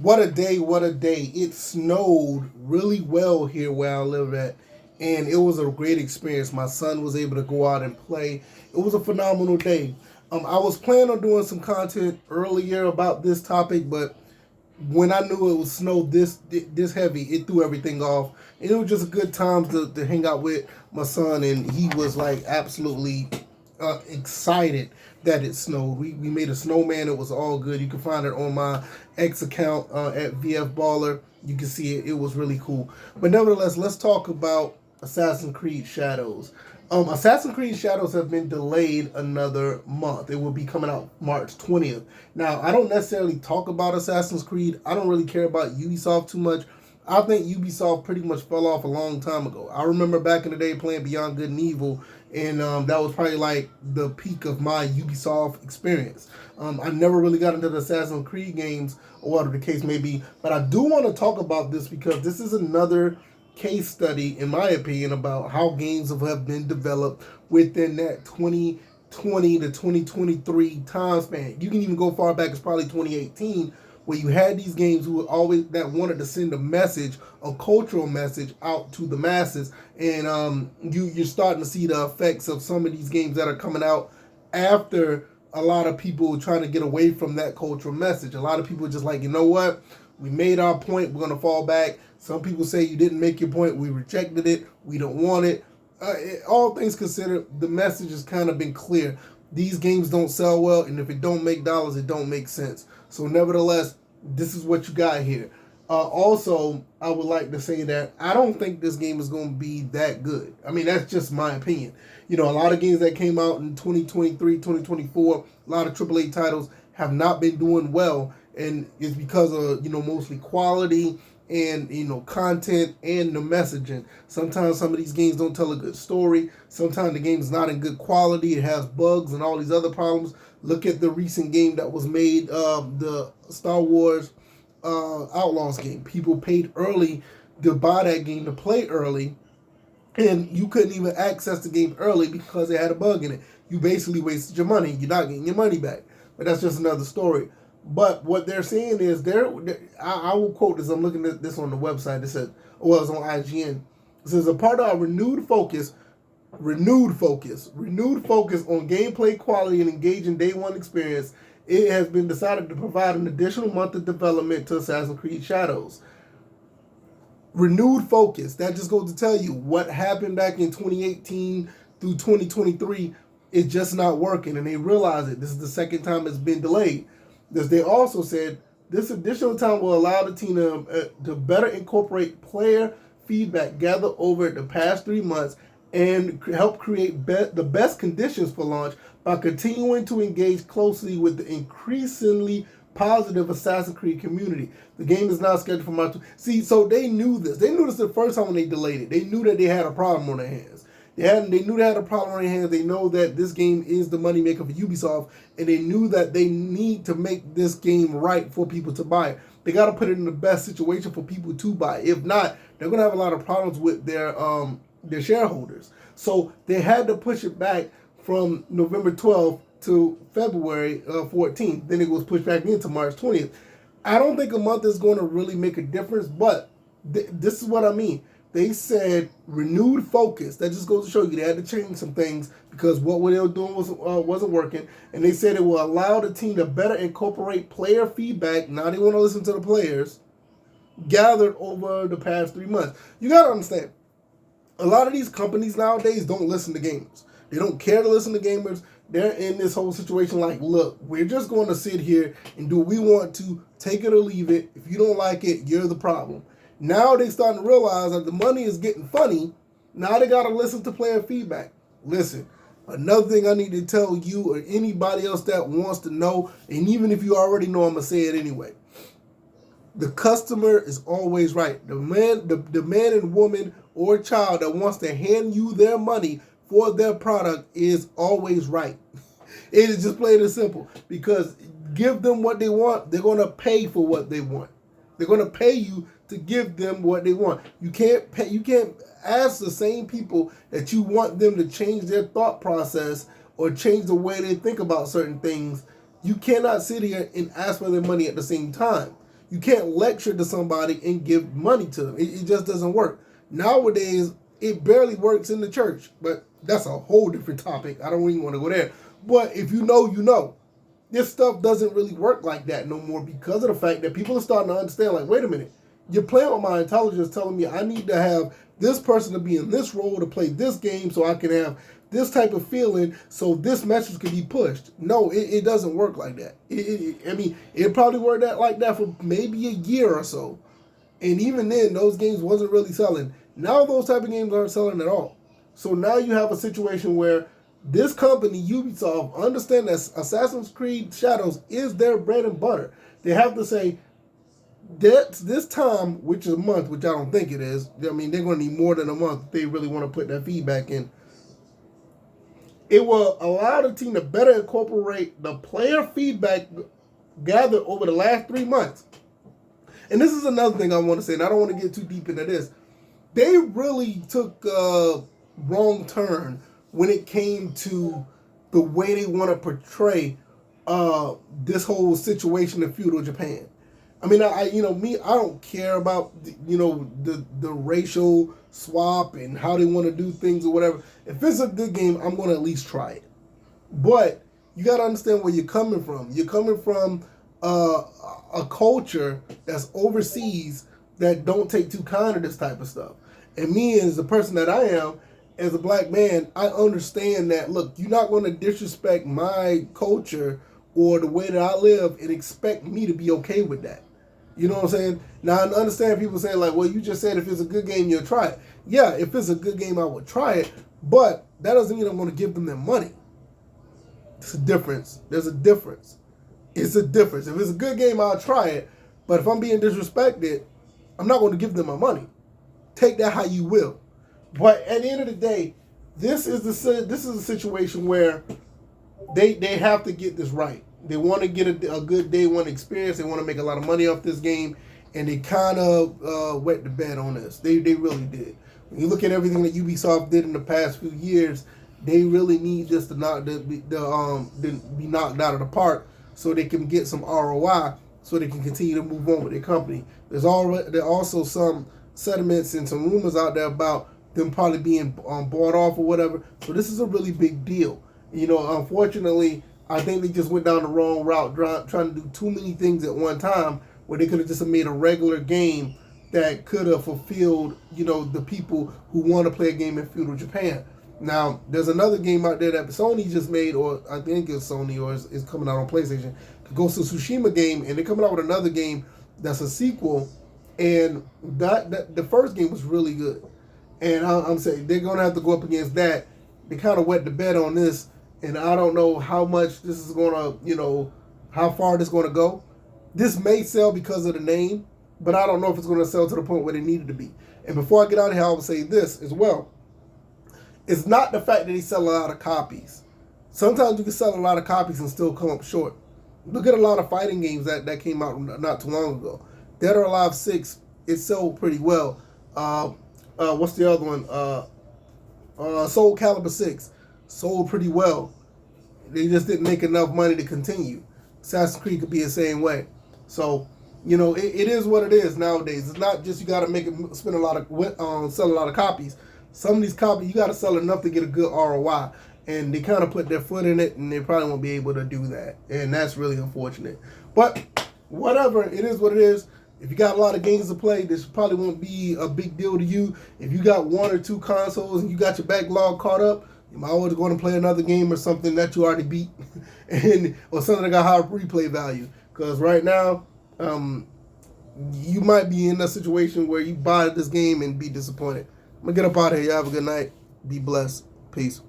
What a day, what a day. It snowed really well here where I live at, and it was a great experience. My son was able to go out and play. It was a phenomenal day. I was planning on doing some content earlier about this topic, but when I knew it was snow this heavy, it threw everything off. And it was just a good time to hang out with my son, and he was like absolutely excited that it snowed. We made a snowman. It was all good. You can find it on my X account at VF Baller. You can see it. It was really cool. But nevertheless, let's talk about Assassin's Creed Shadows. Assassin's Creed Shadows have been delayed another month. It will be coming out March 20th. Now, I don't necessarily talk about Assassin's Creed. I don't really care about Ubisoft too much. I think Ubisoft pretty much fell off a long time ago. I remember back in the day playing Beyond Good and Evil, and that was probably like the peak of my Ubisoft experience. I never really got into the Assassin's Creed games, or whatever the case may be, but I do want to talk about this because this is another case study, in my opinion, about how games have been developed within that 2020 to 2023 time span. You can even go far back as probably 2018, where you had these games who were always that wanted to send a message, a cultural message out to the masses, and you're starting to see the effects of some of these games that are coming out after a lot of people trying to get away from that cultural message. A lot of people are just like, you know what? We made our point. We're going to fall back. Some people say you didn't make your point. We rejected it. We don't want it. All things considered, the message has kind of been clear. These games don't sell well, and if it don't make dollars, it don't make sense. So nevertheless, this is what you got here. Also, I would like to say that I don't think this game is going to be that good. I mean, that's just my opinion. You know, a lot of games that came out in 2023, 2024, a lot of AAA titles have not been doing well, and it's because of, mostly quality and, content and the messaging. Sometimes some of these games don't tell a good story. Sometimes the game is not in good quality. It has bugs and all these other problems. Look at the recent game that was made, the Star Wars Outlaws game. People paid early to buy that game, to play early, and you couldn't even access the game early because it had a bug in it. You basically wasted your money. You're not getting your money back. But that's just another story. But what they're saying is, I will quote this. I'm looking at this on the website. It says, well, it's on IGN. It says, a part of our renewed focus on gameplay quality and engaging day one experience, it has been decided to provide an additional month of development to Assassin's Creed Shadows. Renewed focus. That just goes to tell you what happened back in 2018 through 2023 is just not working, and they realize it. This is the second time it's been delayed. As they also said, this additional time will allow the team to better incorporate player feedback gathered over the past 3 months and help create the best conditions for launch by continuing to engage closely with the increasingly positive Assassin's Creed community. The game is now scheduled for March. See, so they knew this. They knew this the first time when they delayed it. They knew that they had a problem on their hands. They knew they had a problem on their hands. They know that this game is the moneymaker for Ubisoft, and they knew that they need to make this game right for people to buy it. They got to put it in the best situation for people to buy it. If not, they're going to have a lot of problems with their shareholders. So they had to push it back from November 12th to February 14th. Then it was pushed back into March 20th. I don't think a month is going to really make a difference, but this is what I mean. They said renewed focus. That just goes to show you they had to change some things because what they were doing wasn't working. And they said it will allow the team to better incorporate player feedback. Now they want to listen to the players gathered over the past 3 months. You got to understand, a lot of these companies nowadays don't listen to gamers. They don't care to listen to gamers. They're in this whole situation like, look, we're just going to sit here and do what we want to, take it or leave it. If you don't like it, you're the problem. Now they're starting to realize that the money is getting funny. Now they got to listen to player feedback. Listen, another thing I need to tell you or anybody else that wants to know, and even if you already know, I'm going to say it anyway. The customer is always right. The man and woman or child that wants to hand you their money for their product is always right. It is just plain and simple. Because give them what they want, they're going to pay for what they want. They're going to pay you to give them what they want. You can't ask the same people that you want them to change their thought process or change the way they think about certain things. You cannot sit here and ask for their money at the same time. You can't lecture to somebody and give money to them. It just doesn't work. Nowadays, it barely works in the church, but that's a whole different topic. I don't even want to go there. But if you know, you know. This stuff doesn't really work like that no more because of the fact that people are starting to understand, like, wait a minute, you're playing with my intelligence telling me I need to have this person to be in this role to play this game so I can have this type of feeling so this message can be pushed. No, it doesn't work like that. It probably worked like that for maybe a year or so. And even then, those games wasn't really selling. Now those type of games aren't selling at all. So now you have a situation where this company, Ubisoft, understand that Assassin's Creed Shadows is their bread and butter. They have to say, that's this time, which is a month, which I don't think it is. I mean, they're going to need more than a month if they really want to put that feedback in. It will allow the team to better incorporate the player feedback gathered over the last 3 months. And this is another thing I want to say, and I don't want to get too deep into this. They really took a wrong turn when it came to the way they want to portray this whole situation in feudal Japan. I mean, I don't care about the racial swap and how they want to do things or whatever. If it's a good game, I'm going to at least try it. But you got to understand where you're coming from. You're coming from a culture that's overseas that don't take too kind of this type of stuff. And me, as the person that I am, as a black man, I understand that, look, you're not going to disrespect my culture or the way that I live and expect me to be okay with that. You know what I'm saying? Now, I understand people saying, like, well, you just said if it's a good game, you'll try it. Yeah, if it's a good game, I would try it. But that doesn't mean I'm going to give them their money. It's a difference. There's a difference. It's a difference. If it's a good game, I'll try it. But if I'm being disrespected, I'm not going to give them my money. Take that how you will. But at the end of the day, this is a situation where they have to get this right. They want to get a good day one experience. They want to make a lot of money off this game, and they kind of wet the bed on this. They really did. When you look at everything that Ubisoft did in the past few years, they really need this to be knocked out of the park so they can get some ROI, so they can continue to move on with their company. There are also some sentiments and some rumors out there about them probably being bought off or whatever. So this is a really big deal. Unfortunately, I think they just went down the wrong route, trying to do too many things at one time, where they could have just made a regular game that could have fulfilled, the people who want to play a game in feudal Japan. Now, there's another game out there that Sony just made, or I think it's Sony, or it's coming out on PlayStation, the Ghost of Tsushima game, and they're coming out with another game that's a sequel, and that the first game was really good. And I'm saying they're going to have to go up against that. They kind of wet the bed on this, and I don't know how much this is going to, how far this is going to go. This may sell because of the name, but I don't know if it's going to sell to the point where they need it to be. And before I get out of here, I will say this as well. It's not the fact that they sell a lot of copies. Sometimes you can sell a lot of copies and still come up short. Look at a lot of fighting games that came out not too long ago. Dead or Alive 6, it sold pretty well. What's the other one? Soul Calibur 6 sold pretty well. They just didn't make enough money to continue. Assassin's Creed could be the same way. So, it is what it is nowadays. It's not just you got to sell a lot of copies. Some of these copies, you got to sell enough to get a good ROI. And they kind of put their foot in it, and they probably won't be able to do that. And that's really unfortunate. But whatever, it is what it is. If you got a lot of games to play, this probably won't be a big deal to you. If you got 1 or 2 consoles and you got your backlog caught up, you might want to go and play another game or something that you already beat, or something that got higher replay value. Because right now, you might be in a situation where you buy this game and be disappointed. I'm going to get up out of here. You have a good night. Be blessed. Peace.